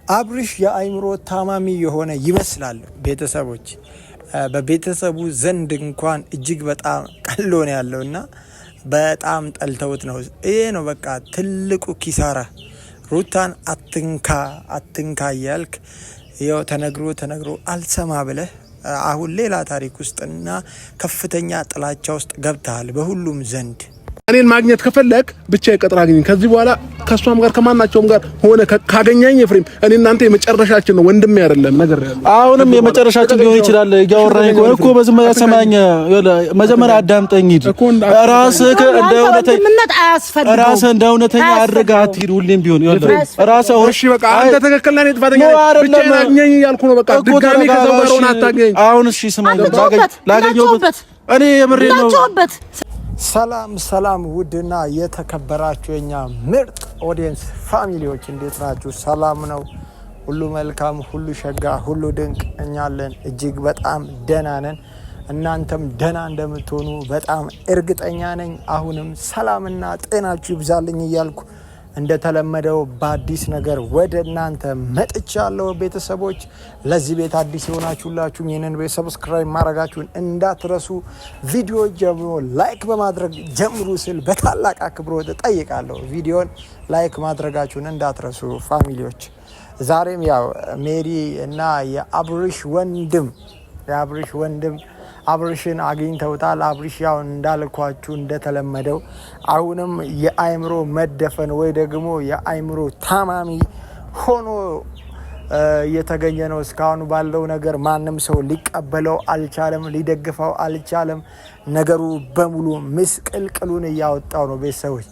አብርሽ የአይምሮ ታማሚ የሆነ ይመስላል። ቤተሰቦች በቤተሰቡ ዘንድ እንኳን እጅግ በጣም ቀሎ ነው ያለውና በጣም ጠልተውት ነው። ይሄ ነው በቃ ትልቁ ኪሳራ። ሩታን አትንካ እያልክ ያው ተነግሮ አልሰማ ብለህ አሁን ሌላ ታሪክ ውስጥና ከፍተኛ ጥላቻ ውስጥ ገብተሃል በሁሉም ዘንድ። እኔን ማግኘት ከፈለክ ብቻ ይቀጥራ አግኝ። ከዚህ በኋላ ከሷም ጋር ከማናቸውም ጋር ሆነ ካገኘኝ ኤፍሬም እኔ እናንተ የመጨረሻችን ነው፣ ወንድሜ አይደለም ነገር ያለው። አሁንም የመጨረሻችን ሊሆን ይችላል። ያወራኝ እኮ በዝምታ ሰማኝ። መጀመሪያ አዳምጠኝ ሂድ። ራስህ እንደ እውነተኛ አድርገህ አትሂድ። ሁሌም ቢሆን ራስህ እሺ በቃ አንተ ትክክል ነህ፣ ጥፋተኛ ነህ። ብቻ አግኘኝ እያልኩ ነው። በቃ ድጋሚ ከሰው ጋር ሆነ አታገኝ። አሁን እሺ ስማኝ፣ ላገኘሁበት እኔ የምሬ ነው። ሰላም ውድና የተከበራችሁ የኛ ምርጥ ኦዲየንስ ፋሚሊዎች እንዴት ናችሁ? ሰላም ነው? ሁሉ መልካም፣ ሁሉ ሸጋ፣ ሁሉ ድንቅ። እኛለን እጅግ በጣም ደህና ነን። እናንተም ደህና እንደምትሆኑ በጣም እርግጠኛ ነኝ። አሁንም ሰላምና ጤናችሁ ይብዛልኝ እያልኩ እንደተለመደው በአዲስ ነገር ወደ እናንተ መጥቻለሁ። ቤተሰቦች ለዚህ ቤት አዲስ የሆናችሁላችሁም ይህንን ቤት ሰብስክራይብ ማድረጋችሁን እንዳትረሱ፣ ቪዲዮ ጀምሮ ላይክ በማድረግ ጀምሩ ስል በታላቅ አክብሮት እጠይቃለሁ። ቪዲዮን ላይክ ማድረጋችሁን እንዳትረሱ ፋሚሊዎች። ዛሬም ያው ሜሪ እና የአብርሽ ወንድም አብርሽን አግኝተውታል። አብርሽ ያው እንዳልኳችሁ እንደተለመደው አሁንም የአይምሮ መደፈን ወይ ደግሞ የአይምሮ ታማሚ ሆኖ እየተገኘ ነው። እስካሁን ባለው ነገር ማንም ሰው ሊቀበለው አልቻለም፣ ሊደግፈው አልቻለም። ነገሩ በሙሉ ምስቅልቅሉን እያወጣው ነው። ቤተሰቦች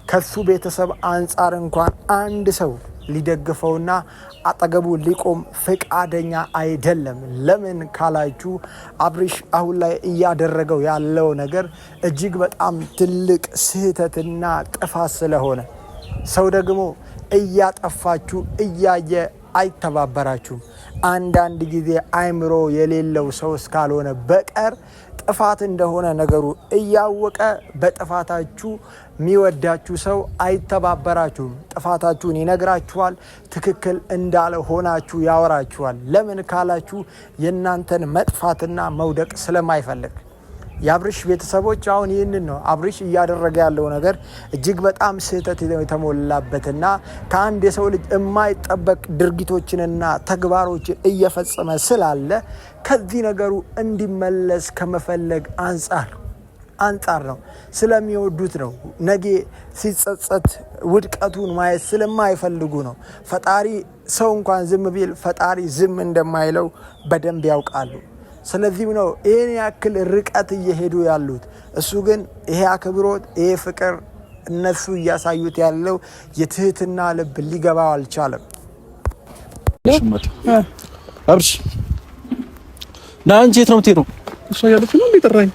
ከሱ ቤተሰብ አንጻር እንኳን አንድ ሰው ሊደግፈውና አጠገቡ ሊቆም ፍቃደኛ አይደለም። ለምን ካላችሁ አብርሽ አሁን ላይ እያደረገው ያለው ነገር እጅግ በጣም ትልቅ ስህተትና ጥፋት ስለሆነ ሰው ደግሞ እያጠፋችሁ እያየ አይተባበራችሁም። አንዳንድ ጊዜ አይምሮ የሌለው ሰው እስካልሆነ በቀር ጥፋት እንደሆነ ነገሩ እያወቀ በጥፋታችሁ የሚወዳችሁ ሰው አይተባበራችሁም። ጥፋታችሁን ይነግራችኋል። ትክክል እንዳልሆናችሁ ያወራችኋል። ለምን ካላችሁ የእናንተን መጥፋትና መውደቅ ስለማይፈልግ። የአብርሽ ቤተሰቦች አሁን ይህንን ነው አብርሽ እያደረገ ያለው ነገር እጅግ በጣም ስህተት የተሞላበትና ከአንድ የሰው ልጅ የማይጠበቅ ድርጊቶችንና ተግባሮችን እየፈጸመ ስላለ ከዚህ ነገሩ እንዲመለስ ከመፈለግ አንጻር ነው። ስለሚወዱት ነው። ነገ ሲጸጸት ውድቀቱን ማየት ስለማይፈልጉ ነው። ፈጣሪ ሰው እንኳን ዝም ቢል ፈጣሪ ዝም እንደማይለው በደንብ ያውቃሉ። ስለዚህም ነው ይሄን ያክል ርቀት እየሄዱ ያሉት። እሱ ግን ይሄ አክብሮት፣ ይሄ ፍቅር እነሱ እያሳዩት ያለው የትህትና ልብ ሊገባው አልቻለም። አብርሽ ና እንጂ የት ነው የምትሄደው? እሷ ያለች ነው የሚጠራኝ።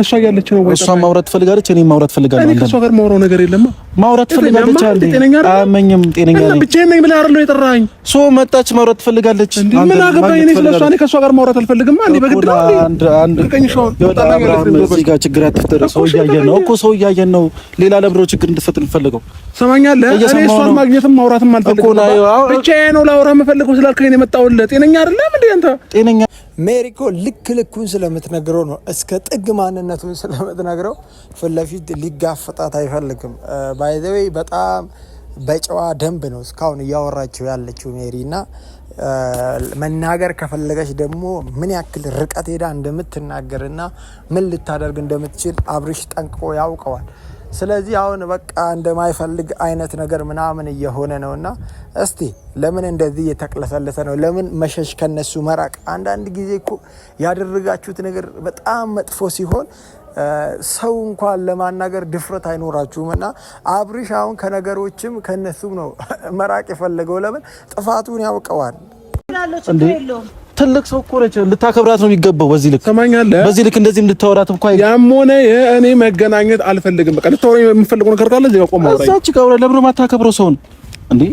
እሷ ያለች ነው ወይ? እሷ ማውራት ትፈልጋለች፣ እኔ ማውራት ፈልጋለሁ። እኔ ከእሷ ጋር ማውራው ነገር የለም። ማውራት ትፈልጋለች አይደል? አመኝም ጤነኛ ነኝ። ብቻዬን ነኝ ብለህ አይደል የጠራኸኝ? ሶ መጣች፣ ማውራት ትፈልጋለች። ምን አገባኝ? እኔ ስለሷ እኔ ከእሷ ጋር ማውራት አልፈልግም። አንዴ በግድ ነው አንድ እዚህ ጋር ችግር አትፍጠር። ሰው እያየን ነው። ሌላ ለብሮ ችግር እንድትፈጥር እንፈልገው። ሰማኛለህ? እኔ እሷን ማግኘትም ማውራትም አልፈልግም። ብቻዬን ነው ላውራ የምፈልገው ስላልከኝ ነው የመጣሁልህ። ጤነኛ አይደለም እንዴ አንተ? ጤነኛ ሜሪኮ ልኩን ስለምትነግረው ነው፣ እስከ ጥግ ማንነቱን ስለምትነግረው ፊት ለፊት ሊጋፈጣት አይፈልግም። ባይ ዘ ዌይ በጣም በጨዋ ደንብ ነው እስካሁን እያወራችው ያለችው ሜሪና መናገር ከፈለገች ደግሞ ምን ያክል ርቀት ሄዳ እንደምትናገርና ምን ልታደርግ እንደምትችል አብርሽ ጠንቅቆ ያውቀዋል። ስለዚህ አሁን በቃ እንደማይፈልግ አይነት ነገር ምናምን እየሆነ ነውና እስቲ ለምን እንደዚህ እየተቅለሰለሰ ነው? ለምን መሸሽ ከነሱ መራቅ? አንዳንድ ጊዜ እኮ ያደረጋችሁት ነገር በጣም መጥፎ ሲሆን ሰው እንኳን ለማናገር ድፍረት አይኖራችሁም። እና አብርሽ አሁን ከነገሮችም ከነሱም ነው መራቅ የፈለገው። ለምን ጥፋቱን ያውቀዋል። ትልቅ ሰው እኮ ነች፣ ልታከብራት ነው የሚገባው። በዚህ ልክ እንደዚህ እንድታወራት እንኳን ያም ሆነ እኔ መገናኘት አልፈልግም። በቃ ልታወራኝ የምፈልገው ነገር ካለ እዚህ ጋር ቆም አውራኝ። እዛች ጋር ለምን ማታከብረው ሰውን እንዴ?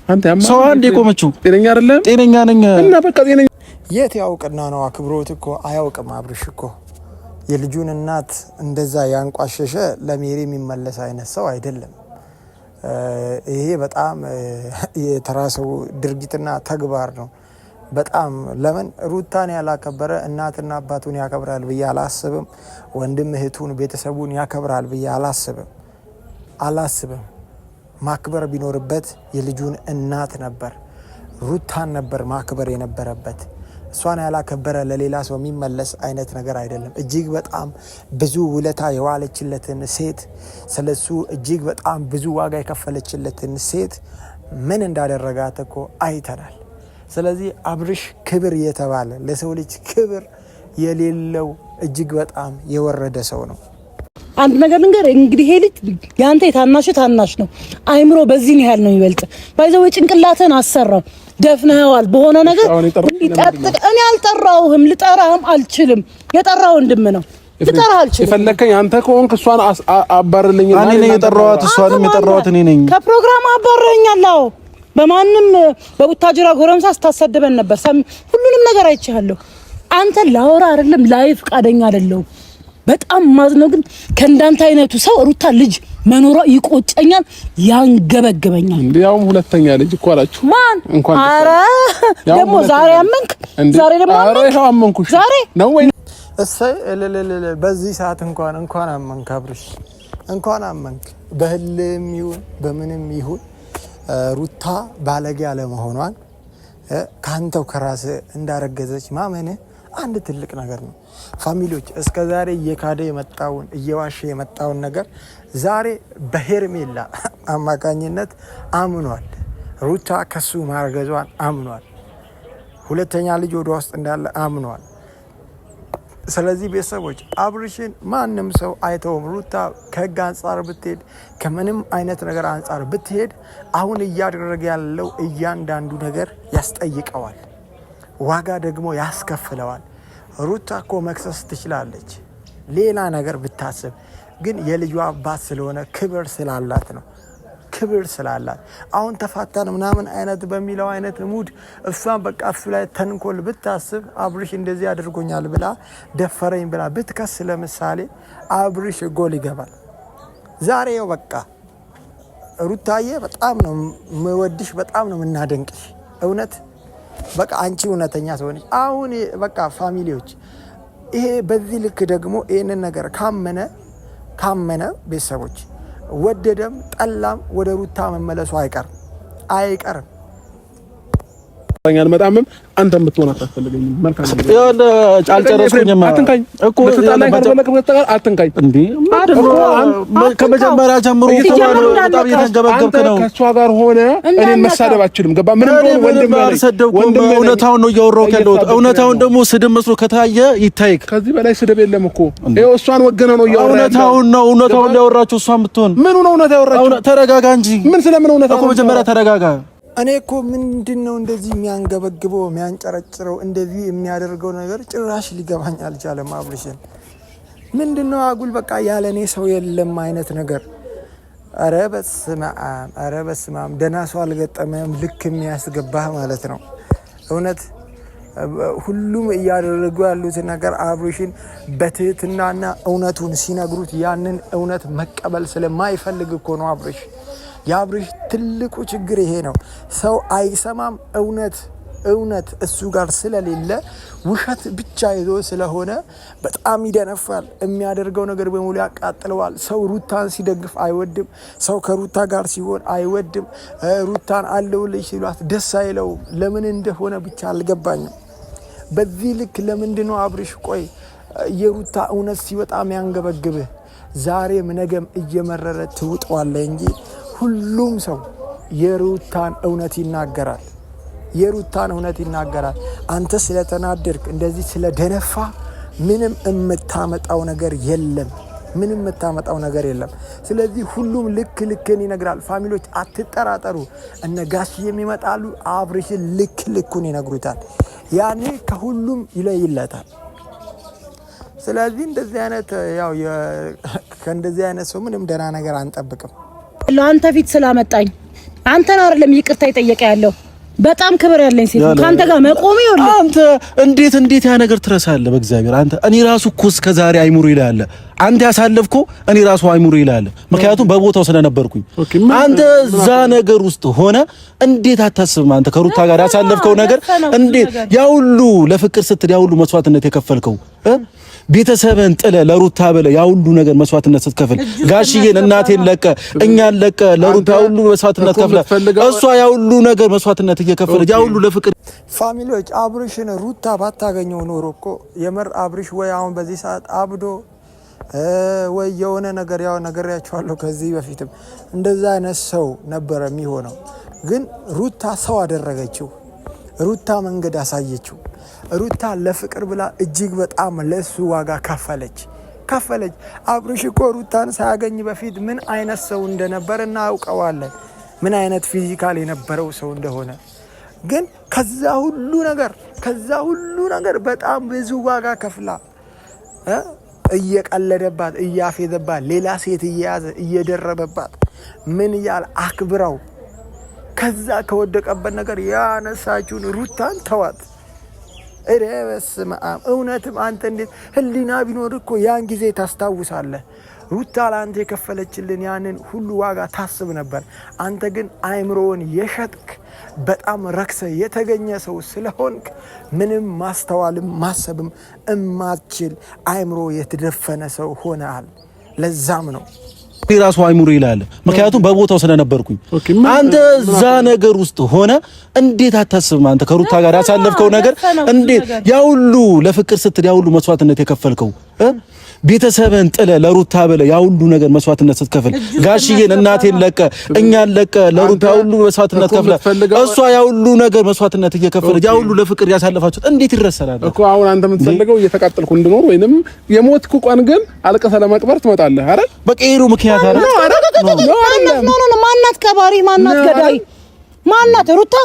አንተ ሰው አንዴ ቆመችው። ጤነኛ አይደለም? ጤነኛ ነኝ እና በቃ ጤነኛ የት ያውቅና ነው? አክብሮት እኮ አያውቅም። አብርሽ እኮ የልጁን እናት እንደዛ ያንቋሸሸ ለሜሪ የሚመለስ አይነት ሰው አይደለም። ይሄ በጣም የተራሰው ድርጊትና ተግባር ነው። በጣም ለምን ሩታን ያላከበረ እናትና አባቱን ያከብራል ብዬ አላስብም። ወንድም እህቱን ቤተሰቡን ያከብራል ብዬ አላስብም። ማክበር ቢኖርበት የልጁን እናት ነበር፣ ሩታን ነበር ማክበር የነበረበት። እሷን ያላከበረ ለሌላ ሰው የሚመለስ አይነት ነገር አይደለም። እጅግ በጣም ብዙ ውለታ የዋለችለትን ሴት፣ ስለሱ እጅግ በጣም ብዙ ዋጋ የከፈለችለትን ሴት ምን እንዳደረጋት እኮ አይተናል። ስለዚህ አብርሽ ክብር የተባለ ለሰው ልጅ ክብር የሌለው እጅግ በጣም የወረደ ሰው ነው። አንድ ነገር ልንገር እንግዲህ ይሄ ልጅ ያንተ የታናሽ ታናሽ ነው። አይምሮ በዚህን ያህል ነው ይበልጥ ባይዘው ጭንቅላትን አሰራው ደፍነዋል በሆነ ነገር እኔ አልጠራውህም፣ ልጠራህም አልችልም። የጠራው ወንድም ነው ልጠራህ አልችልም። የፈለከኝ አንተ ከሆንክ እሷን አባርልኝ። እኔ ነኝ የጠራኋት፣ እሷንም የጠራኋት እኔ ነኝ። ከፕሮግራም አባረኛለሁ። በማንም በቡታጅራ ጎረምሳ ስታሰደበን ነበር። ሁሉንም ነገር አይቻለሁ። አንተ ላወራ አይደለም ላይ ፍቃደኛ አይደለም። በጣም ማዝነው ግን ከእንዳንተ አይነቱ ሰው ሩታ ልጅ መኖሯ ይቆጨኛል፣ ያንገበገበኛል። እንዲያውም ሁለተኛ ልጅ እኮ አላችሁ ማን? አረ ደግሞ ዛሬ አመንክ? ዛሬ ደግሞ አመንኩሽ ዛሬ ነው ወይ? እሰይ በዚህ ሰዓት እንኳን አመንክ አብርሽ፣ እንኳን አመንክ። በህልም ይሁን በምንም ይሁን ሩታ ባለጌ አለመሆኗን ካንተው ከራስ እንዳረገዘች ማመን አንድ ትልቅ ነገር ነው። ፋሚሊዎች እስከዛሬ እየካደ የመጣውን እየዋሸ የመጣውን ነገር ዛሬ በሄርሜላ አማካኝነት አምኗል። ሩታ ከሱ ማርገዟን አምኗል። ሁለተኛ ልጅ ወደ ውስጥ እንዳለ አምኗል። ስለዚህ ቤተሰቦች አብርሽን ማንም ሰው አይተውም። ሩታ ከህግ አንጻር ብትሄድ ከምንም አይነት ነገር አንጻር ብትሄድ አሁን እያደረገ ያለው እያንዳንዱ ነገር ያስጠይቀዋል፣ ዋጋ ደግሞ ያስከፍለዋል። ሩታ እኮ መክሰስ ትችላለች ሌላ ነገር ብታስብ፣ ግን የልጇ አባት ስለሆነ ክብር ስላላት ነው። ክብር ስላላት አሁን ተፋታን ምናምን አይነት በሚለው አይነት ሙድ እሷን በቃ እሱ ላይ ተንኮል ብታስብ አብርሽ እንደዚህ አድርጎኛል ብላ ደፈረኝ ብላ ብትከስ ለምሳሌ አብርሽ ጎል ይገባል። ዛሬው በቃ ሩታዬ በጣም ነው የምወድሽ፣ በጣም ነው የምናደንቅሽ። እውነት በቃ አንቺ እውነተኛ ሰው ነሽ። አሁን በቃ ፋሚሊዎች ይሄ በዚህ ልክ ደግሞ ይሄንን ነገር ካመነ ቤተሰቦች ወደደም ጠላም ወደ ሩታ መመለሱ አይቀርም። አልመጣምም አንተም ብትሆን አታስፈልገኝም። መልካም ነው ያለ አልጨረስኩኝም እኮ ተጣላኝ አትንካኝ እንዴ ከመጀመሪያ ጀምሮ በጣም እየተንገበገብክ ነው። ከሷ ጋር ሆነ እኔን መሳደብ አልችልም። ገባ ምንም ወንድም እውነታውን ነው እያወራሁ ያለሁት። እውነታውን ደግሞ ስድብ መስሎ ከታየ ይታይክ። ከዚህ በላይ ስድብ የለም እኮ ይኸው እሷን ወገነ ነው እያወራሁ። እውነታውን ያወራችሁ እሷን ብትሆን ምን ነው እውነታ ያወራችሁ? ተረጋጋ እንጂ ምን ስለምን እውነታ እኮ መጀመሪያ ተረጋጋ። እኔ እኮ ምንድነው እንደዚህ የሚያንገበግበው የሚያንጨረጭረው እንደዚህ የሚያደርገው ነገር ጭራሽ ሊገባኝ አልቻለም። አብርሽን ምንድነው አጉል በቃ ያለኔ ሰው የለም አይነት ነገር። አረ በስመ አብ ደህና ሰው አልገጠመም። ልክ የሚያስገባህ ማለት ነው። እውነት ሁሉም እያደረጉ ያሉት ነገር አብርሽን በትህትናና እውነቱን ሲነግሩት ያንን እውነት መቀበል ስለማይፈልግ እኮ ነው አብርሽ። የአብርሽ ትልቁ ችግር ይሄ ነው። ሰው አይሰማም። እውነት እሱ ጋር ስለሌለ ውሸት ብቻ ይዞ ስለሆነ በጣም ይደነፋል። የሚያደርገው ነገር በሙሉ ያቃጥለዋል። ሰው ሩታን ሲደግፍ አይወድም። ሰው ከሩታ ጋር ሲሆን አይወድም። ሩታን አለውልሽ ሲሏት ደስ አይለውም። ለምን እንደሆነ ብቻ አልገባኝም። በዚህ ልክ ለምንድነው አብርሽ ቆይ የሩታ እውነት ሲወጣ የሚያንገበግብህ? ዛሬም ነገም እየመረረ ትውጠዋለህ እንጂ ሁሉም ሰው የሩታን እውነት ይናገራል። አንተ ስለተናደድክ እንደዚህ ስለደነፋ ምንም የምታመጣው ነገር የለም። ስለዚህ ሁሉም ልክን ይነግራል። ፋሚሊዎች አትጠራጠሩ። እነ ጋሽዬም ይመጣሉ፣ አብርሽን ልኩን ይነግሩታል። ያኔ ከሁሉም ይለይለታል። ስለዚህ እንደዚህ አይነት ከእንደዚህ አይነት ሰው ምንም ደህና ነገር አንጠብቅም። ለአንተ ፊት ስላመጣኝ አንተን አይደለም ይቅርታ ይጠየቀ ያለው በጣም ክብር ያለኝ ሴት ካንተ ጋር መቆም ይኸውልህ አንተ እንዴት ያ ነገር ትረሳለህ በእግዚአብሔር አንተ እኔ ራሱ እኮ እስከ ዛሬ አይሙሩ ይላል አንተ ያሳለፍከው እኔ ራሱ አይሙሩ ይላል ምክንያቱም በቦታው ስለነበርኩኝ አንተ እዛ ነገር ውስጥ ሆነ እንዴት አታስብም አንተ ከሩታ ጋር ያሳለፍከው ነገር እንዴት ያ ሁሉ ለፍቅር ስትል ያ ሁሉ መስዋዕትነት የከፈልከው ቤተሰብን ጥለ ለሩታ በለ ያ ሁሉ ነገር መስዋዕትነት ስትከፍል ጋሽዬን እናቴን ለቀ እኛን ለቀ ለሩታ ሁሉ መስዋዕትነት ከፍለ እሷ ያ ሁሉ ነገር መስዋዕትነት እየከፈለች ያ ሁሉ ለፍቅር ፋሚሊዎች አብርሽን ሩታ ባታገኘው ኖሮ እኮ የምር አብርሽ ወይ አሁን በዚህ ሰዓት አብዶ ወይ የሆነ ነገር ያው ነገርያቸዋለሁ ከዚህ በፊትም እንደዛ አይነት ሰው ነበር የሚሆነው ግን ሩታ ሰው አደረገችው ሩታ መንገድ አሳየችው ሩታ ለፍቅር ብላ እጅግ በጣም ለሱ ዋጋ ከፈለች አብርሽ እኮ ሩታን ሳያገኝ በፊት ምን አይነት ሰው እንደነበር እናውቀዋለን ምን አይነት ፊዚካል የነበረው ሰው እንደሆነ ግን ከዛ ሁሉ ነገር በጣም ብዙ ዋጋ ከፍላ እየቀለደባት እያፌዘባት ሌላ ሴት እየያዘ እየደረበባት ምን ያል አክብራው ከዛ ከወደቀበት ነገር ያነሳችውን ሩታን ተዋት እረበስማ እውነትም አንተ እንዴት ህሊና ቢኖር እኮ ያን ጊዜ ታስታውሳለህ ሩታ ላንተ የከፈለችልን ያንን ሁሉ ዋጋ ታስብ ነበር አንተ ግን አይምሮውን የሸጥክ በጣም ረክሰ የተገኘ ሰው ስለሆንክ ምንም ማስተዋልም ማሰብም እማትችል አይምሮ የተደፈነ ሰው ሆነሃል ለዛም ነው ራሱ አይሙሩ ይላል ምክንያቱም በቦታው ስለነበርኩኝ አንተ እዛ ነገር ውስጥ ሆነ እንዴት አታስብም አንተ ከሩታ ጋር ያሳለፍከው ነገር እንዴት ያ ሁሉ ለፍቅር ስትል ያ ሁሉ መስዋዕትነት የከፈልከው ቤተሰብን ጥለ ለሩታ በለ ያ ሁሉ ነገር መስዋዕትነት ስትከፍል ጋሽዬን እናቴን ለቀ እኛን ለቀ ለሩታ ሁሉ መስዋዕትነት ከፍለ እሷ ያ ሁሉ ነገር መስዋዕትነት እየከፈለች ያ ሁሉ ለፍቅር ያሳለፋችሁት እንዴት ይረሳል እኮ አሁን አንተ የምትፈልገው እየተቃጠልኩ እንድኖር ወይንም የሞትኩ ቀን ግን አልቀሰ ለመቅበር ትመጣለህ አይደል በቀይሩ ምክንያት አይደል ማናት ከባሪ ማናት ገዳይ ማናት ሩታ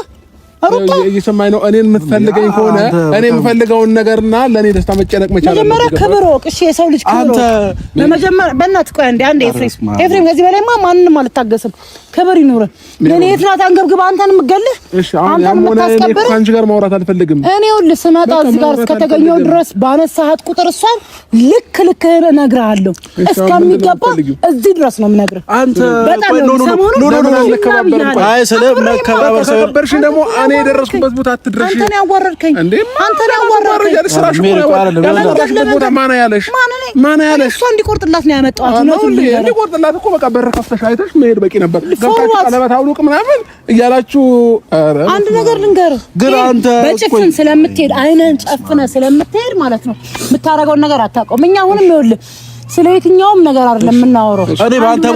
እየሰማኝ ነው እኔን የምትፈልገኝ ከሆነ እኔ የምፈልገውን ነገርና ለኔ ደስታ መጨነቅ መቻል አለበት መጀመሪያ ክብር ወቅ እሺ የሰው ልጅ ክብር ለመጀመሪያ በእናትህ ቆይ አንዴ ኤፍሬም ከዚህ በላይማ ማንንም አልታገስም ክብር ይኑር ለኔ የትናት አንገብግባ አንተን ምገልህ እሺ አሁን ያሞነ እኔ ካንቺ ጋር ማውራት አልፈልግም እኔ ሁሉ ስመጣ እዚህ ጋር እስከተገኘው ድረስ ባነሳሃት ቁጥር እሷን ልክ እነግርሃለሁ እስከሚገባ እዚህ ድረስ ነው የምነግርህ አንተ ኖ አይ ስለ መከባበር ሰበርሽ ደግሞ እኔ የደረስኩበት ቦታ አትድረሽ አንተን ያዋረድከኝ አንተን ያዋረድከኝ ስራሽ ቦታ ማን ያለሽ እሷ እንዲቆርጥላት ነው ያመጣኋት ነው እንዲቆርጥላት እኮ በቃ በር ከፍተሽ አይተሽ መሄድ በቂ ነበር ገብታችሁ ቀለበት አውልቅ ምናምን እያላችሁ አንድ ነገር ልንገርህ ግን አንተ በጭፍን ስለምትሄድ አይነን ጨፍነህ ስለምትሄድ ማለት ነው የምታረገውን ነገር አታውቀውም እኛ አሁንም ይኸውልህ ስለ የትኛውም ነገር አይደለም የምናወራው እኔ ባንተ